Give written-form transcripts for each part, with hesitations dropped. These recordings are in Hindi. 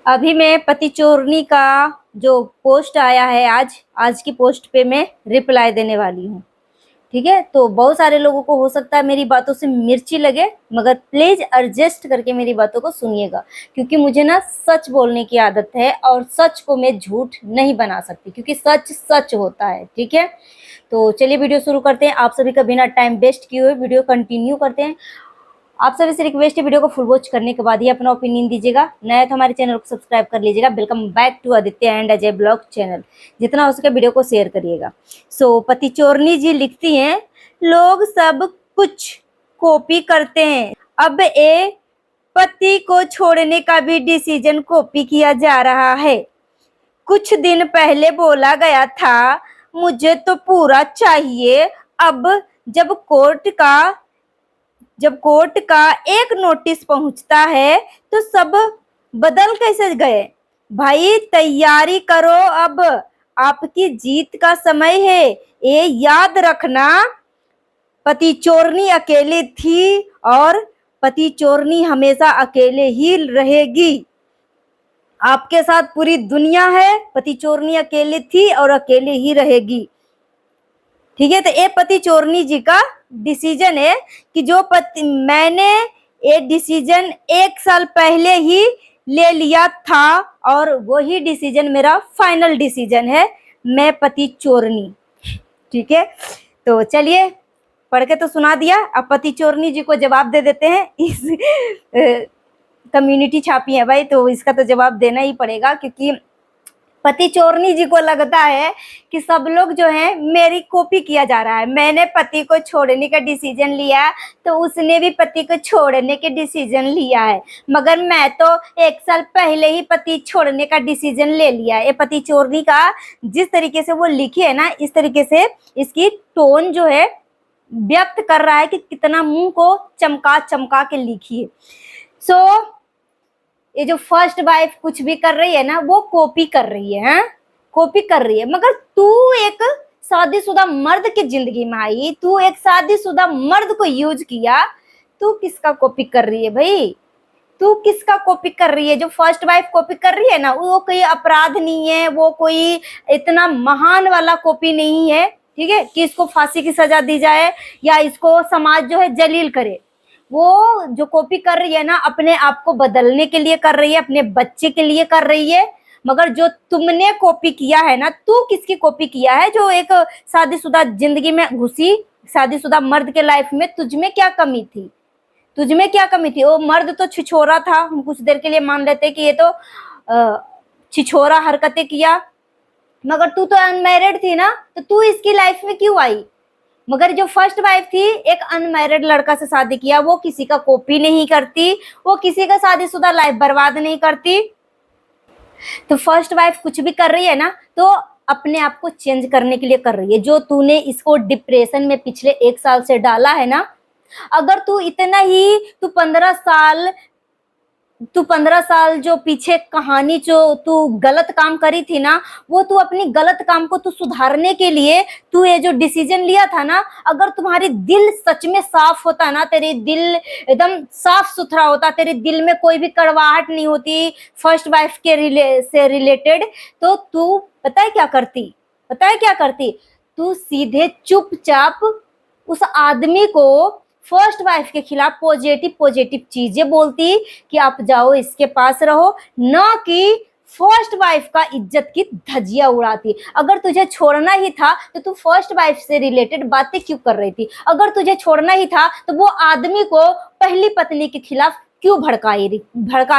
अभी मैं पति चोरनी का जो पोस्ट आया है आज की पोस्ट पे मैं रिप्लाई देने वाली हूँ। ठीक है, तो बहुत सारे लोगों को हो सकता है मेरी बातों से मिर्ची लगे, मगर प्लीज एडजस्ट करके मेरी बातों को सुनिएगा, क्योंकि मुझे ना सच बोलने की आदत है और सच को मैं झूठ नहीं बना सकती, क्योंकि सच सच होता है। ठीक है, तो चलिए वीडियो शुरू करते हैं। आप सभी का बिना टाइम वेस्ट किए हुए वीडियो कंटिन्यू करते हैं। आप सभी से रिक्वेस्ट है, वीडियो को फुल वॉच करने के बाद ही अपना ओपिनियन दीजिएगा। नया तो हमारे चैनल को सब्सक्राइब कर लीजिएगा। Welcome back to Aditya and Ajay blog channel. जितना हो सके वीडियो को शेयर करिएगा। पति चोरनी जी लिखती हैं, लोग सब कुछ कॉपी करते हैं, अब ए पति को छोड़ने का भी डिसीजन कॉपी किया जा रहा है। कुछ दिन पहले बोला गया था मुझे तो पूरा चाहिए, अब जब कोर्ट का एक नोटिस पहुंचता है तो सब बदल कैसे गए। भाई तैयारी करो, अब आपकी जीत का समय है। ये याद रखना, पति चोरनी अकेली थी और पति चोरनी हमेशा अकेले ही रहेगी। आपके साथ पूरी दुनिया है, पति चोरनी अकेली थी और अकेले ही रहेगी। ठीक है, तो ये पति चोरनी जी का डिसीजन है कि जो मैंने ये डिसीजन 1 साल पहले ही ले लिया था और वही डिसीजन मेरा फाइनल डिसीजन है। मैं पति चोरनी। ठीक है, तो चलिए पढ़ के तो सुना दिया, अब पति चोरनी जी को जवाब दे देते हैं। इस कम्युनिटी छापी है भाई, तो इसका तो जवाब देना ही पड़ेगा, क्योंकि पति चोरनी जी को लगता है कि सब लोग जो है मेरी कॉपी किया जा रहा है। मैंने पति को छोड़ने का डिसीजन लिया तो उसने भी पति को छोड़ने के डिसीजन लिया है, मगर मैं तो 1 साल पहले ही पति छोड़ने का डिसीजन ले लिया है। ये पति चोरनी का जिस तरीके से वो लिखी है ना, इस तरीके से इसकी टोन जो है व्यक्त कर रहा है कि कितना मुंह को चमका चमका के लिखी है। ये जो फर्स्ट वाइफ कुछ भी कर रही है ना, वो कॉपी कर रही है, कॉपी कर रही है। मगर तू एक शादीशुदा मर्द की जिंदगी में आई, तू एक शादीशुदा मर्द को यूज किया, तू किसका कॉपी कर रही है भाई? तू किसका कॉपी कर रही है? जो फर्स्ट वाइफ कॉपी कर रही है ना, वो कोई अपराध नहीं है, वो कोई इतना महान वाला कॉपी नहीं है। ठीक है, कि इसको फांसी की सजा दी जाए या इसको समाज जो है जलील करे। वो जो कॉपी कर रही है ना, अपने आप को बदलने के लिए कर रही है, अपने बच्चे के लिए कर रही है। मगर जो तुमने कॉपी किया है ना, तू किसकी कॉपी किया है? जो एक शादीशुदा जिंदगी में घुसी, शादीशुदा मर्द के लाइफ में, तुझमें क्या कमी थी? तुझमें क्या कमी थी? वो मर्द तो छिछोरा था, हम कुछ देर के लिए मान लेते कि ये तो छिछोरा हरकतें किया, मगर तू तो अनमैरिड थी ना, तो तू इसकी लाइफ में क्यों आई? मगर जो फर्स्ट वाइफ थी, एक अनमैरिड लड़का से शादी किया, वो किसी का कॉपी नहीं करती, वो किसी का शादीशुदा लाइफ बर्बाद नहीं करती। तो फर्स्ट वाइफ कुछ भी कर रही है ना, तो अपने आप को चेंज करने के लिए कर रही है। जो तूने इसको डिप्रेशन में पिछले 1 साल से डाला है ना, अगर तू इतना ही तू 15 साल जो पीछे कहानी जो तू गलत काम करी थी ना, वो तू अपनी गलत काम को तू सुधारने के लिए तू ये जो डिसीजन लिया था ना, अगर तुम्हारी दिल सच में साफ होता ना, तेरी दिल एकदम साफ सुथरा होता, तेरे दिल में कोई भी कड़वाहट नहीं होती फर्स्ट वाइफ के से रिलेटेड, तो तू पता है क्या करती? पता है क्या करती? तू सीधे चुपचाप उस आदमी को फर्स्ट वाइफ के खिलाफ पॉजिटिव चीजें बोलती कि आप जाओ इसके पास रहो, ना कि फर्स्ट वाइफ का इज्जत की धज्जियां उड़ाती। अगर तुझे छोड़ना ही था तो तू फर्स्ट वाइफ से रिलेटेड बातें क्यों कर रही थी? अगर तुझे छोड़ना ही था तो वो आदमी को पहली पत्नी के खिलाफ क्यों भड़का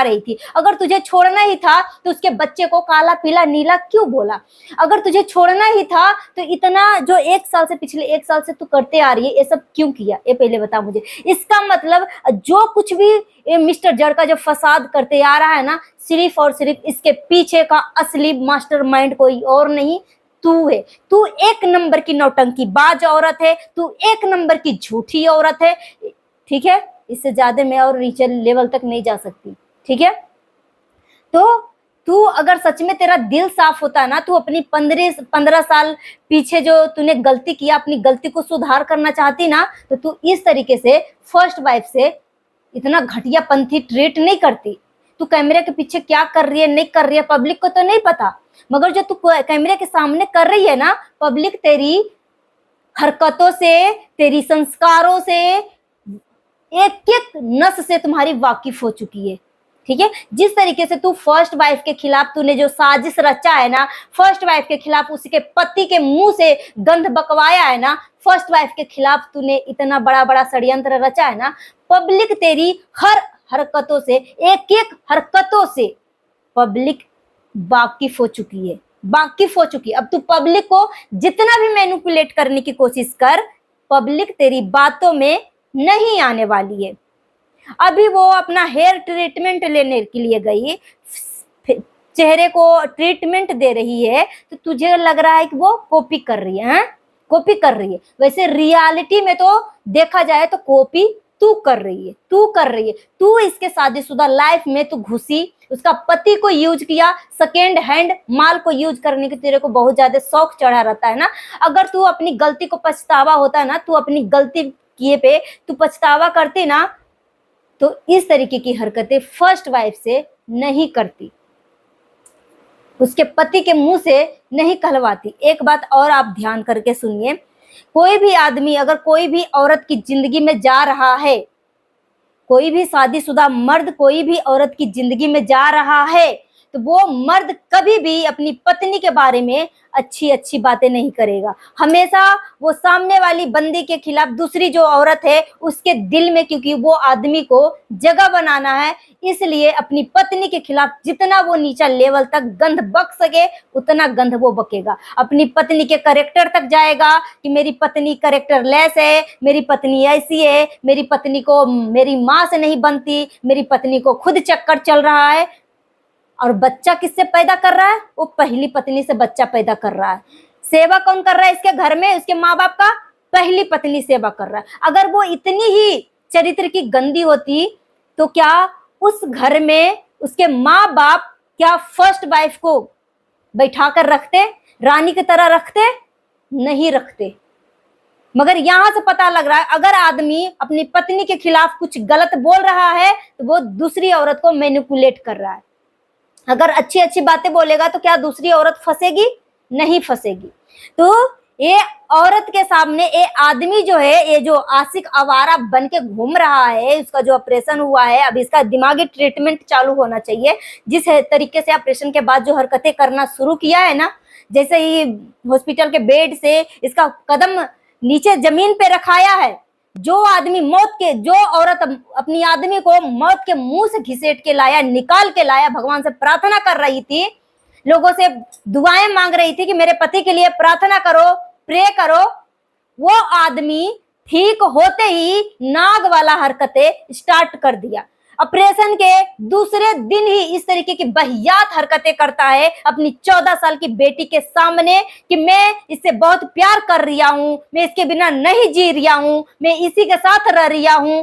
रही थी? अगर तुझे छोड़ना ही था तो उसके बच्चे को काला पीला नीला क्यों बोला? अगर तुझे छोड़ना ही था तो इतना जो 1 साल से, पिछले 1 साल से तू करते आ रही है, ये सब क्यों किया? ये पहले बता मुझे। इसका मतलब जो कुछ भी ये मिस्टर जड़ का जो फसाद करते आ रहा है ना, सिर्फ और सिर्फ इसके पीछे का असली मास्टरमाइंड कोई और नहीं, तू है। तू 1 नंबर की नौटंकी बाज औरत है, तू 1 नंबर की झूठी औरत है। ठीक है, इससे ज्यादा मैं और नीचे लेवल तक नहीं जा सकती। ठीक है, तो तू अगर सच में तेरा दिल साफ होता ना, तू अपनी 15 साल पीछे जो तूने गलती किया, अपनी गलती को सुधार करना चाहती ना, तो तू इस तरीके से फर्स्ट वाइफ से इतना घटिया पंथी ट्रीट नहीं करती। तू कैमरे के पीछे क्या कर रही है नहीं कर रही है पब्लिक को तो नहीं पता, मगर जो तू कैमरे के सामने कर रही है ना, पब्लिक तेरी हरकतों से, तेरी संस्कारों से, एक एक नस से तुम्हारी वाकिफ हो चुकी है। ठीक है, जिस तरीके से तू फर्स्ट वाइफ के खिलाफ तूने जो साजिश रचा है ना, फर्स्ट वाइफ के खिलाफ उसके पति के मुंह से गंध बकवाया है ना, फर्स्ट वाइफ के खिलाफ तूने इतना बड़ा बड़ा षड्यंत्र रचा है ना, पब्लिक तेरी हर हरकतों से, एक एक हरकतों से पब्लिक वाकिफ हो चुकी है, वाकिफ हो चुकी है। अब तू पब्लिक को जितना भी मैनिपुलेट करने की कोशिश कर, पब्लिक तेरी बातों में नहीं आने वाली है। अभी वो अपना हेयर ट्रीटमेंट लेने के लिए गई, चेहरे को ट्रीटमेंट दे रही है, तो तुझे लग रहा है कि वो कॉपी कर रही है, कॉपी कर रही है। वैसे रियलिटी में तो देखा जाए तो कॉपी तू कर रही है, तू कर रही है। तू इसके शादीशुदा लाइफ में तू घुसी, उसका पति को यूज किया, सेकेंड हैंड माल को यूज करने के तेरे को बहुत ज्यादा शौक चढ़ा रहता है ना। अगर तू अपनी गलती को पछतावा होता ना, तू अपनी गलती किए पे तू पछतावा करती ना, तो इस तरीके की हरकतें फर्स्ट वाइफ से नहीं करती, उसके पति के मुंह से नहीं कहलवाती। एक बात और आप ध्यान करके सुनिए, कोई भी आदमी अगर कोई भी औरत की जिंदगी में जा रहा है, कोई भी शादीशुदा मर्द कोई भी औरत की जिंदगी में जा रहा है, तो वो मर्द कभी भी अपनी पत्नी के बारे में अच्छी अच्छी बातें नहीं करेगा। हमेशा वो सामने वाली बंदी के खिलाफ, दूसरी जो औरत है उसके दिल में, क्योंकि वो आदमी को जगह बनाना है, इसलिए अपनी पत्नी के खिलाफ जितना वो नीचा लेवल तक गंध बक सके उतना गंध वो बकेगा। अपनी पत्नी के कैरेक्टर तक जाएगा कि मेरी पत्नी कैरेक्टर लेस है, मेरी पत्नी ऐसी है, मेरी पत्नी को मेरी माँ से नहीं बनती, मेरी पत्नी को खुद चक्कर चल रहा है। और बच्चा किससे पैदा कर रहा है? वो पहली पत्नी से बच्चा पैदा कर रहा है। सेवा कौन कर रहा है इसके घर में? उसके माँ बाप का पहली पत्नी सेवा कर रहा है। अगर वो इतनी ही चरित्र की गंदी होती तो क्या उस घर में उसके माँ बाप क्या फर्स्ट वाइफ को बैठा कर रखते, रानी की तरह रखते? नहीं रखते। मगर यहां से पता लग रहा है अगर आदमी अपनी पत्नी के खिलाफ कुछ गलत बोल रहा है तो वो दूसरी औरत को मैनिपुलेट कर रहा है। अगर अच्छी अच्छी बातें बोलेगा तो क्या दूसरी औरत फंसेगी? नहीं फंसेगी। तो ये औरत के सामने ये आदमी जो है, ये जो आशिक आवारा बन के घूम रहा है, उसका जो ऑपरेशन हुआ है, अब इसका दिमागी ट्रीटमेंट चालू होना चाहिए। जिस तरीके से ऑपरेशन के बाद जो हरकतें करना शुरू किया है ना, जैसे ही हॉस्पिटल के बेड से इसका कदम नीचे जमीन पे रखाया है, जो आदमी जो औरत अपनी आदमी को मौत के मुंह से घिसेट के लाया, निकाल के लाया, भगवान से प्रार्थना कर रही थी, लोगों से दुआएं मांग रही थी कि मेरे पति के लिए प्रार्थना करो, प्रे करो, वो आदमी ठीक होते ही नाग वाला हरकतें स्टार्ट कर दिया। ऑपरेशन के दूसरे दिन ही इस तरीके की बहियात हरकतें करता है अपनी 14 साल की बेटी के सामने कि मैं इससे बहुत प्यार कर रहा हूं, मैं इसके बिना नहीं जी रहा हूं, मैं इसी के साथ रह रहा हूं।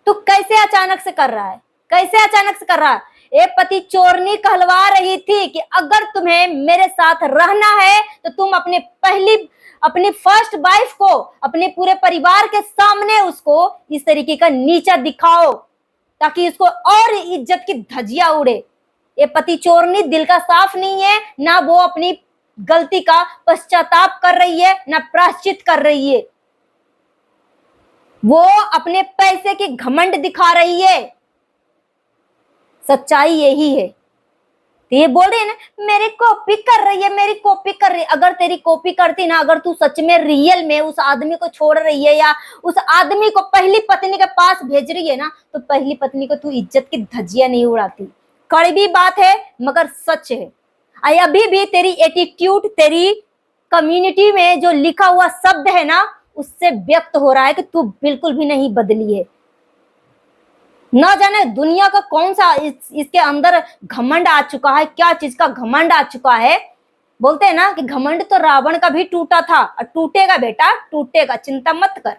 तो कैसे अचानक से कर रहा है? कैसे अचानक से कर रहा है? एक पति चोरनी कहलवा रही थी कि अगर तुम्हें मेरे साथ रहना है तो तुम अपनी फर्स्ट वाइफ को अपने पूरे परिवार के सामने उसको इस तरीके का नीचा दिखाओ ताकि इसको और इज्जत की धज्जियां उड़े। ये पति चोरनी दिल का साफ नहीं है, ना वो अपनी गलती का पश्चाताप कर रही है, ना प्रायश्चित कर रही है। वो अपने पैसे की घमंड दिखा रही है। सच्चाई यही है। तो ये बोल रही है ना मेरी कॉपी कर रही है, मेरी कॉपी कर रही है। अगर तेरी कॉपी करती ना, अगर तू सच में रियल में उस आदमी को छोड़ रही है या उस आदमी को पहली पत्नी के पास भेज रही है ना, तो पहली पत्नी को तू इज्जत की धज्जियां नहीं उड़ाती। कड़वी बात है मगर सच है। अभी भी तेरी एटीट्यूड, तेरी कम्युनिटी में जो लिखा हुआ शब्द है ना, उससे व्यक्त हो रहा है कि तू बिल्कुल भी नहीं बदली है। ना जाने दुनिया का कौन सा इसके अंदर घमंड आ चुका है, क्या चीज का घमंड आ चुका है। बोलते हैं ना कि घमंड तो रावण का भी टूटा था और टूटेगा बेटा, टूटेगा, चिंता मत कर।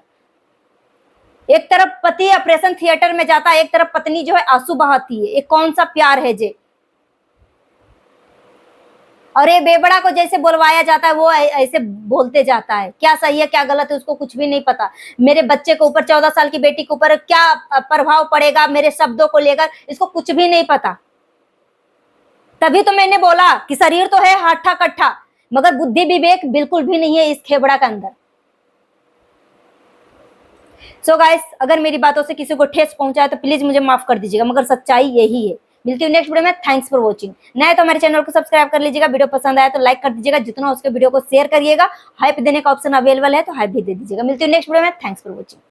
एक तरफ पति ऑपरेशन थिएटर में जाता है, एक तरफ पत्नी जो है आंसू बहाती है। ये कौन सा प्यार है जे? और ये बेबड़ा को जैसे बुलवाया जाता है वो ऐसे बोलते जाता है, क्या सही है क्या गलत है उसको कुछ भी नहीं पता। मेरे बच्चे के ऊपर, 14 साल की बेटी के ऊपर क्या प्रभाव पड़ेगा मेरे शब्दों को लेकर, इसको कुछ भी नहीं पता। तभी तो मैंने बोला कि शरीर तो है हट्ठा कट्ठा, मगर बुद्धि विवेक बिल्कुल भी नहीं है इस खेबड़ा के अंदर। सो गाइस, अगर मेरी बातों से किसी को ठेस पहुंचा है तो प्लीज मुझे माफ कर दीजिएगा, मगर सच्चाई यही है। मिलती हूँ नेक्स्ट वीडियो में। Thanks for watching. नए तो हमारे चैनल को सब्सक्राइब कर लीजिएगा, वीडियो पसंद आया तो लाइक कर दीजिएगा, जितना उसके वीडियो को शेयर करिएगा। हाइप देने का ऑप्शन अवेलेबल है तो हाइप भी दे दीजिएगा। मिलती हूँ नेक्स्ट वीडियो में। Thanks for watching.